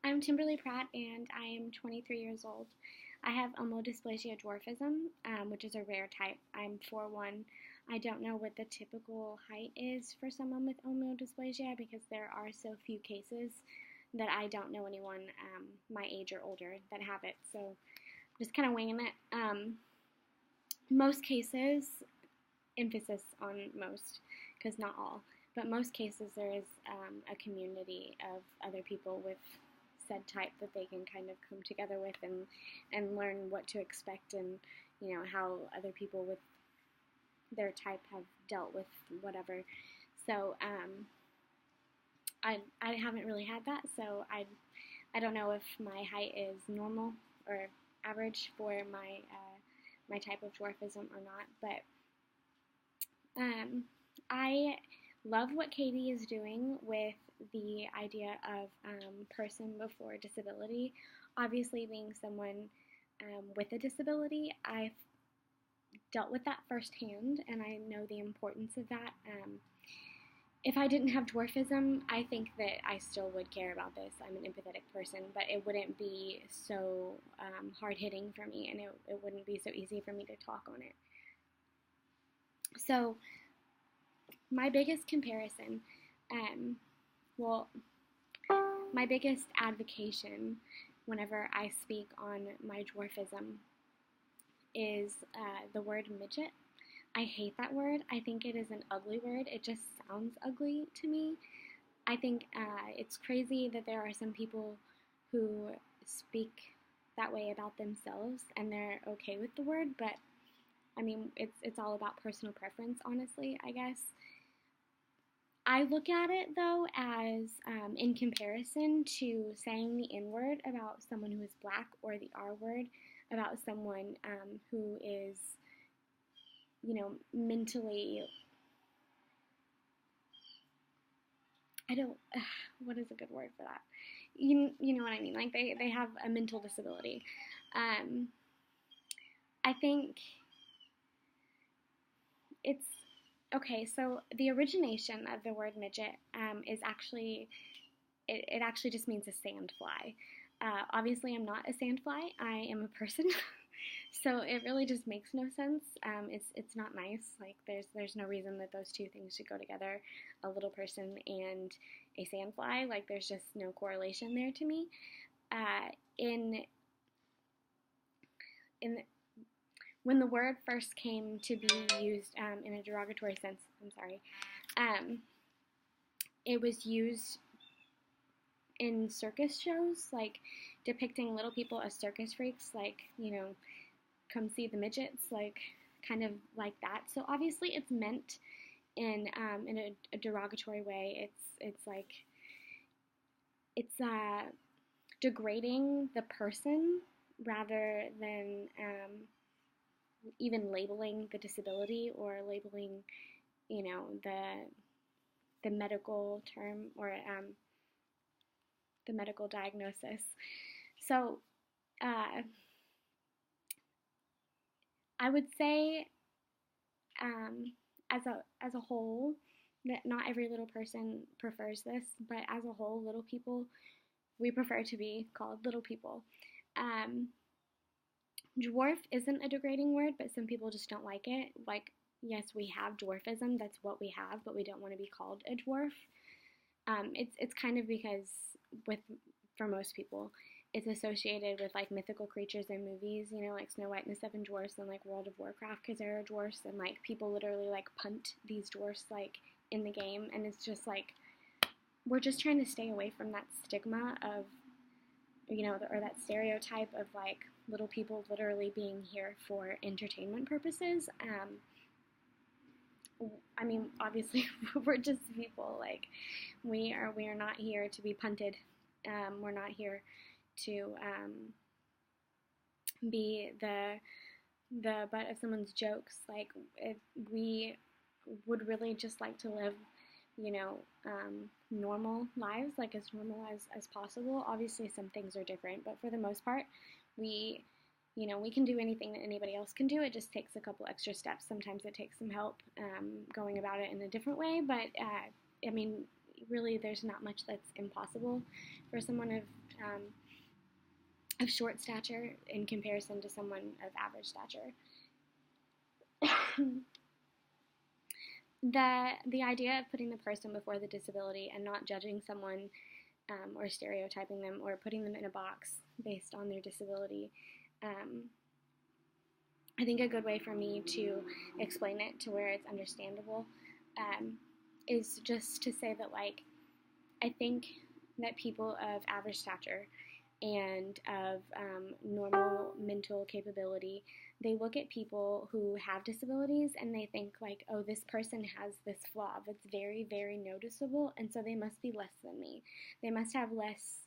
I'm Kimberly Pratt and I am 23 years old. I have omodysplasia dwarfism, which is a rare type. I'm 4'1". I don't know what the typical height is for someone with omodysplasia because there are so few cases that I don't know anyone my age or older that have it. So just kind of winging it. Most cases, emphasis on most, because not all, but most cases there is a community of other people with said type that they can kind of come together with and learn what to expect and how other people with their type have dealt with whatever. So I haven't really had that, so I don't know if my height is normal or average for my type of dwarfism or not, but I love what Katie is doing with the idea of person before disability. Obviously, being someone with a disability, I've dealt with that firsthand, and I know the importance of that. If I didn't have dwarfism, I think that I still would care about this. I'm an empathetic person, but it wouldn't be so hard-hitting for me, and it wouldn't be so easy for me to talk on it. So my biggest comparison, my biggest advocation whenever I speak on my dwarfism is the word midget. I hate that word. I think it is an ugly word. It just sounds ugly to me. I think it's crazy that there are some people who speak that way about themselves and they're okay with the word, but I mean, it's all about personal preference, honestly, I guess. I look at it, though, as in comparison to saying the N word about someone who is black or the R word about someone who is, mentally, what is a good word for that? You know what I mean? Like, they have a mental disability. I think it's okay, so the origination of the word midget is actually, it actually just means a sandfly. Obviously, I'm not a sandfly. I am a person, so it really just makes no sense. It's not nice. Like there's no reason that those two things should go together. A little person and a sandfly. Like there's just no correlation there to me. In when the word first came to be used in a derogatory sense, it was used in circus shows, like depicting little people as circus freaks, like, come see the midgets, like kind of like that. So obviously it's meant in a derogatory way. It's like it's degrading the person rather than even labeling the disability or labeling, the medical term or the medical diagnosis. So I would say as a whole that not every little person prefers this, but as a whole, little people, we prefer to be called little people. Dwarf isn't a degrading word, but some people just don't like it. Like, yes, we have dwarfism, that's what we have, but we don't want to be called a dwarf. It's kind of because for most people, it's associated with like mythical creatures in movies, like Snow White and the Seven Dwarfs and like World of Warcraft because there are dwarfs and like people literally like punt these dwarfs like in the game, and it's just like we're just trying to stay away from that stigma of or that stereotype of like little people literally being here for entertainment purposes. I mean, obviously, we're just people. Like, we are not here to be punted. We're not here to be the butt of someone's jokes. Like, we would really just like to live, normal lives, like as normal as possible. Obviously, some things are different, but for the most part, we can do anything that anybody else can do. It just takes a couple extra steps. Sometimes it takes some help going about it in a different way, but I mean, really there's not much that's impossible for someone of short stature in comparison to someone of average stature. The idea of putting the person before the disability and not judging someone or stereotyping them or putting them in a box based on their disability, I think a good way for me to explain it to where it's understandable is just to say that, like, I think that people of average stature and of normal mental capability, they look at people who have disabilities and they think like, oh, this person has this flaw that's very, very noticeable, and so they must be less than me. They must have less,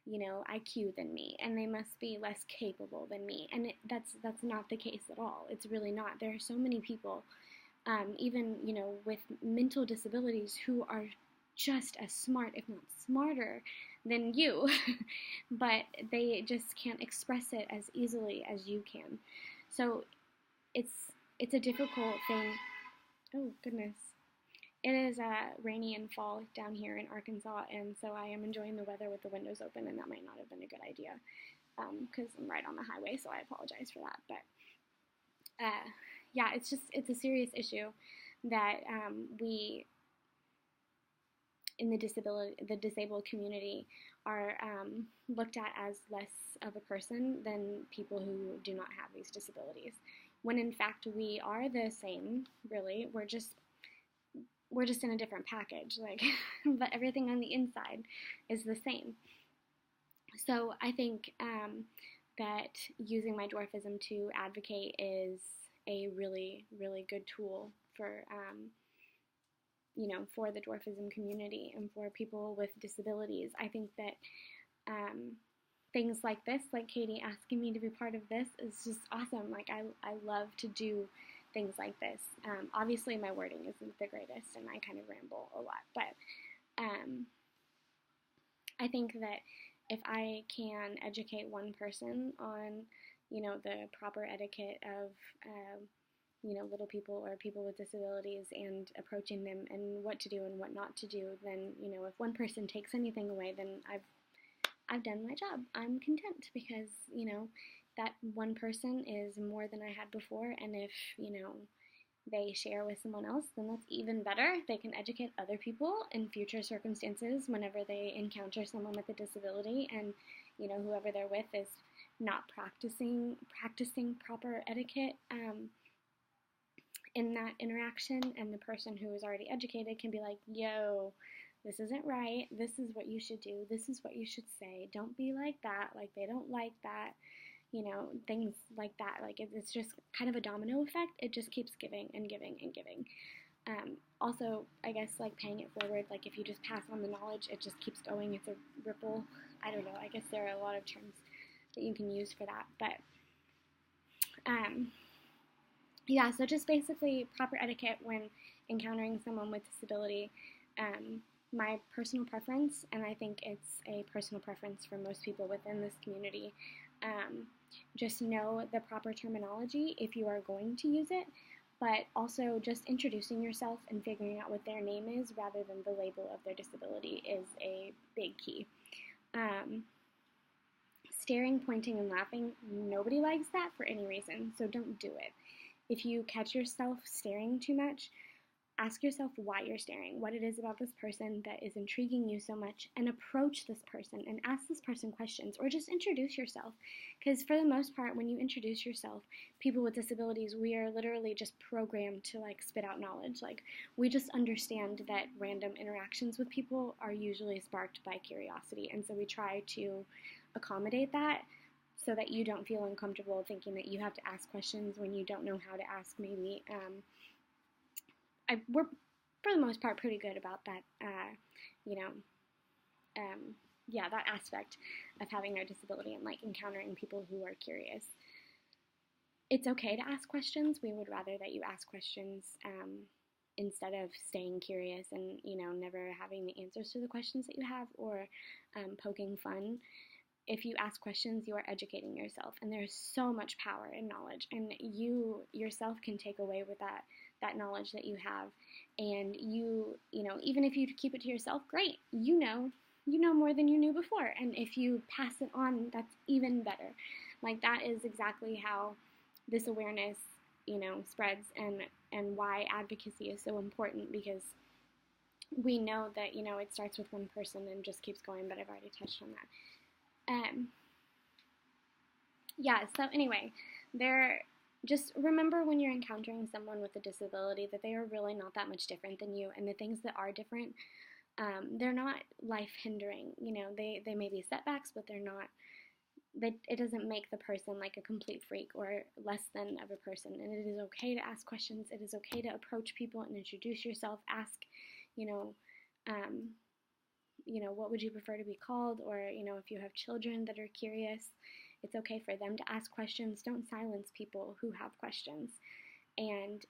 IQ than me, and they must be less capable than me. And that's not the case at all. It's really not. There are so many people, even, with mental disabilities who are just as smart, if not smarter, than you, but they just can't express it as easily as you can. So it's a difficult thing. Oh, goodness. It is rainy and fall down here in Arkansas, and so I am enjoying the weather with the windows open, and that might not have been a good idea because I'm right on the highway, so I apologize for that. But yeah, it's a serious issue that we in the disabled community are looked at as less of a person than people who do not have these disabilities, when in fact we are the same. Really, we're just in a different package, like, but everything on the inside is the same. So I think that using my dwarfism to advocate is a really, really good tool for for the dwarfism community and for people with disabilities. I think that things like this, like Katie asking me to be part of this, is just awesome. Like, I love to do things like this. Obviously, my wording isn't the greatest, and I kind of ramble a lot, but I think that if I can educate one person on, the proper etiquette of little people or people with disabilities and approaching them and what to do and what not to do, then, if one person takes anything away, then I've done my job. I'm content because, that one person is more than I had before, and if, they share with someone else, then that's even better. They can educate other people in future circumstances whenever they encounter someone with a disability, and, whoever they're with is not practicing proper etiquette in that interaction, and the person who is already educated can be like, yo, this isn't right, this is what you should do, this is what you should say, don't be like that, like, they don't like that, things like that. Like, it's just kind of a domino effect. It just keeps giving and giving and giving. Also, I guess, like, paying it forward, like, if you just pass on the knowledge, it just keeps going. It's a ripple. I don't know. I guess there are a lot of terms that you can use for that. But, yeah, so just basically proper etiquette when encountering someone with disability. My personal preference, and I think it's a personal preference for most people within this community, just know the proper terminology if you are going to use it, but also just introducing yourself and figuring out what their name is rather than the label of their disability is a big key. Staring, pointing, and laughing, nobody likes that for any reason, so don't do it. If you catch yourself staring too much, ask yourself why you're staring, what it is about this person that is intriguing you so much, and approach this person and ask this person questions, or just introduce yourself. Because for the most part, when you introduce yourself, people with disabilities, we are literally just programmed to, like, spit out knowledge. Like, we just understand that random interactions with people are usually sparked by curiosity, and so we try to accommodate that so that you don't feel uncomfortable thinking that you have to ask questions when you don't know how to ask, maybe. We're, for the most part, pretty good about that, that aspect of having our disability and, like, encountering people who are curious. It's okay to ask questions. We would rather that you ask questions instead of staying curious and, never having the answers to the questions that you have, or poking fun. If you ask questions, you are educating yourself, and there's so much power in knowledge, and you yourself can take away with that that knowledge that you have. And you know, even if you keep it to yourself, great. You know more than you knew before. And if you pass it on, that's even better. Like, that is exactly how this awareness, you know, spreads, and why advocacy is so important, because we know that, you know, it starts with one person and just keeps going, but I've already touched on that. Yeah, so anyway, just remember when you're encountering someone with a disability that they are really not that much different than you, and the things that are different, they're not life hindering. You know, they may be setbacks, but they're not. That it doesn't make the person like a complete freak or less than of a person. And it is okay to ask questions. It is okay to approach people and introduce yourself. Ask, you know, um, what would you prefer to be called? Or, you know, if you have children that are curious, it's okay for them to ask questions. Don't silence people who have questions. And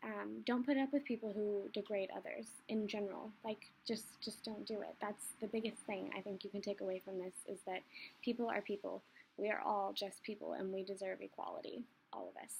don't put up with people who degrade others in general. Like, just don't do it. That's the biggest thing I think you can take away from this, is that people are people. We are all just people, and we deserve equality, all of us.